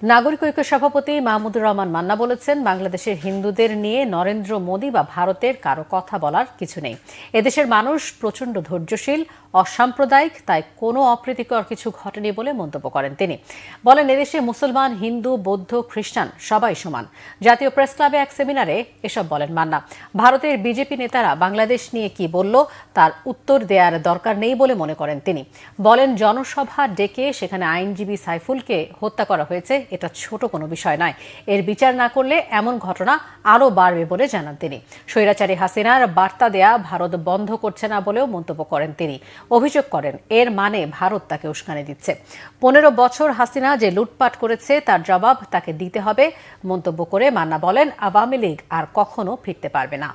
নাগরিক ঐক্য সভাপতি মাহমুদুর রহমান মান্না বলেছেন, বাংলাদেশের হিন্দুদের নিয়ে নরেন্দ্র মোদি বা ভারতের কারো কথা বলার কিছু নেই। এদেশের মানুষ প্রচণ্ড ধৈর্যশীল, অসাম্প্রদায়িক, তাই কোনো অপ্রীতিকর কিছু ঘটেনি বলে মন্তব্য করেন তিনি। বলেন, এদেশে মুসলমান, হিন্দু, বৌদ্ধ, খ্রিস্টান সবাই সমান। জাতীয় প্রেস ক্লাবে এক সেমিনারে এসব বলেন মান্না। ভারতের বিজেপি নেতারা বাংলাদেশ নিয়ে কি বলল তার উত্তর দেওয়ার দরকার নেই বলে মনে করেন তিনি। বলেন, জনসভা ডেকে সেখানে আইনজীবী সাইফুলকে হত্যা করা হয়েছে, এটা ছোট কোনো বিষয় নয়। এর বিচার না করলে এমন ঘটনা আরও বাড়বে বলে জানান তিনি। স্বৈরাচারী হাসিনার বার্তা দেয়া ভারত বন্ধ করছে না বলেও মন্তব্য করেন তিনি। অভিযোগ করেন, এর মানে ভারত তাকে উস্কানি দিচ্ছে। 15 বছর হাসিনা যে লুটপাট করেছে তার জবাব তাকে দিতে হবে মন্তব্য করে মান্না বলেন, আওয়ামী লীগ আর কখনো ফিরতে পারবে না।